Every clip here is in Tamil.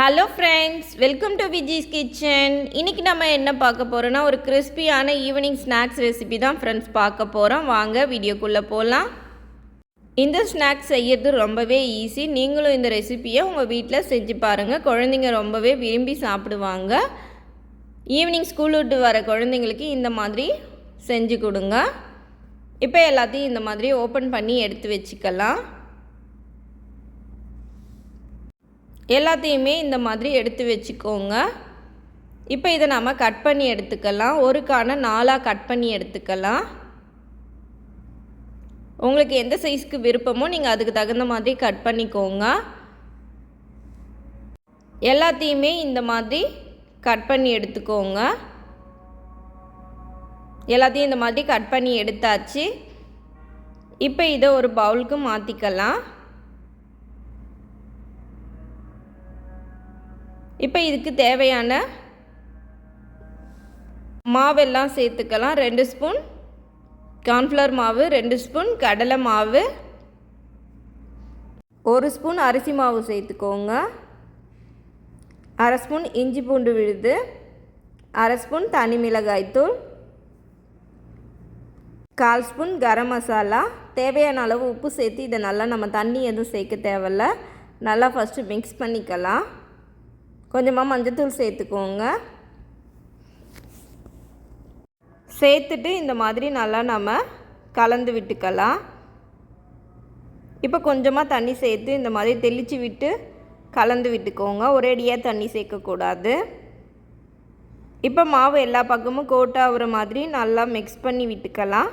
Hello friends, welcome to Viji's kitchen. இன்றைக்கி நம்ம என்ன பார்க்க போகிறோன்னா ஒரு கிறிஸ்பியான ஈவினிங் ஸ்நாக்ஸ் ரெசிபி தான் ஃப்ரெண்ட்ஸ் பார்க்க போகிறோம். வாங்க வீடியோக்குள்ளே போகலாம். இந்த ஸ்நாக்ஸ் செய்யறது ரொம்பவே ஈஸி. நீங்களும் இந்த ரெசிபியை உங்கள் வீட்டில் செஞ்சு பாருங்கள். குழந்தைங்க ரொம்பவே விரும்பி சாப்பிடுவாங்க. ஈவினிங் ஸ்கூல் விட்டு வர குழந்தைங்களுக்கு இந்த மாதிரி செஞ்சு கொடுங்க. இப்போ எல்லாத்தையும் இந்த மாதிரி ஓப்பன் பண்ணி எடுத்து வச்சுக்கலாம். எல்லாத்தையுமே இந்த மாதிரி எடுத்து வச்சுக்கோங்க. இப்போ இதை நாம் கட் பண்ணி எடுத்துக்கலாம். ஒருக்கான 4ஆக கட் பண்ணி எடுத்துக்கலாம். உங்களுக்கு எந்த சைஸ்க்கு விருப்பமோ நீங்கள் அதுக்கு தகுந்த மாதிரி கட் பண்ணிக்கோங்க. எல்லாத்தையுமே இந்த மாதிரி கட் பண்ணி எடுத்துக்கோங்க. எல்லாத்தையும் இந்த மாதிரி கட் பண்ணி எடுத்தாச்சு. இப்போ இதை ஒரு பவுலுக்கு மாற்றிக்கலாம். இப்போ இதுக்கு தேவையான மாவெல்லாம் சேர்த்துக்கலாம். 2 ஸ்பூன் கார்ன்ஃப்ளவர் மாவு, 2 ஸ்பூன் கடலை மாவு, 1 ஸ்பூன் அரிசி மாவு சேர்த்துக்கோங்க. 1/2 ஸ்பூன் இஞ்சி பூண்டு விழுது, 1/2 ஸ்பூன் தனி மிளகாய்த்தூள், 1/4 ஸ்பூன் கரம் மசாலா, தேவையான அளவு உப்பு சேர்த்து இதை நல்லா நம்ம தண்ணி எதுவும் சேர்க்க தேவையில்ல. நல்லா ஃபஸ்ட்டு மிக்ஸ் பண்ணிக்கலாம். கொஞ்சமாக மஞ்சத்தூள் சேர்த்துக்கோங்க. சேர்த்துட்டு இந்த மாதிரி நல்லா நம்ம கலந்து விட்டுக்கலாம். இப்போ கொஞ்சமாக தண்ணி சேர்த்து இந்த மாதிரி தெளித்து விட்டு கலந்து விட்டுக்கோங்க. ஒரேடியாக தண்ணி சேர்க்கக்கூடாது. இப்போ மாவு எல்லா பக்கமும் கோட் ஆகிற மாதிரி நல்லா மிக்ஸ் பண்ணி விட்டுக்கலாம்.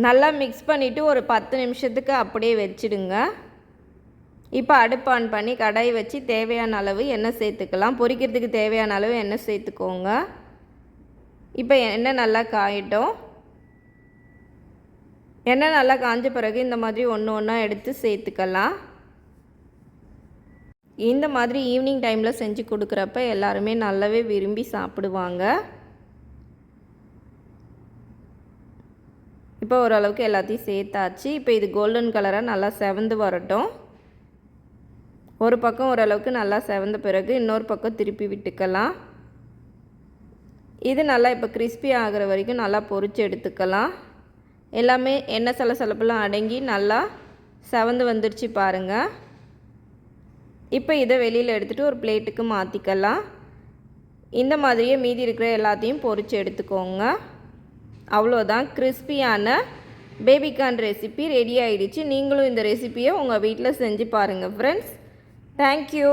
நல்லா மிக்ஸ் பண்ணிவிட்டு ஒரு 10 நிமிஷத்துக்கு அப்படியே வச்சுடுங்க. இப்போ அடுப்பு ஆன் பண்ணி கடாய் வச்சு தேவையான அளவு எண்ணெய் சேர்த்துக்கலாம். பொரிக்கிறதுக்கு தேவையான அளவு எண்ணெய் சேர்த்துக்கோங்க. இப்போ எண்ணெய் நல்லா காயட்டும். எண்ணெய் நல்லா காஞ்ச பிறகு இந்த மாதிரி ஒன்று ஒன்றா எடுத்து சேர்த்துக்கலாம். இந்த மாதிரி ஈவினிங் டைமில் செஞ்சு கொடுக்குறப்ப எல்லாருமே நல்லாவே விரும்பி சாப்பிடுவாங்க. இப்போ ஓரளவுக்கு எல்லாத்தையும் சேர்த்தாச்சு. இப்போ இது கோல்டன் கலராக நல்லா செவந்து வரட்டும். ஒரு பக்கம் ஓரளவுக்கு நல்லா செவந்த பிறகு இன்னொரு பக்கம் திருப்பி விட்டுக்கலாம். இது நல்லா இப்போ கிறிஸ்பி ஆகிற வரைக்கும் நல்லா பொரித்து எடுத்துக்கலாம். எல்லாமே எண்ணெய் சலசலப்பெல்லாம் அடங்கி நல்லா செவந்து வந்துடுச்சு பாருங்கள். இப்போ இதை வெளியில் எடுத்துகிட்டு ஒரு பிளேட்டுக்கு மாற்றிக்கலாம். இந்த மாதிரியே மீதி இருக்கிற எல்லாத்தையும் பொரித்து எடுத்துக்கோங்க. அவ்வளோதான், கிறிஸ்பியான பேபிகார்ன் ரெசிபி ரெடி ஆகிடுச்சு. நீங்களும் இந்த ரெசிபியை உங்கள் வீட்டில் செஞ்சு பாருங்கள் ஃப்ரெண்ட்ஸ். Thank you.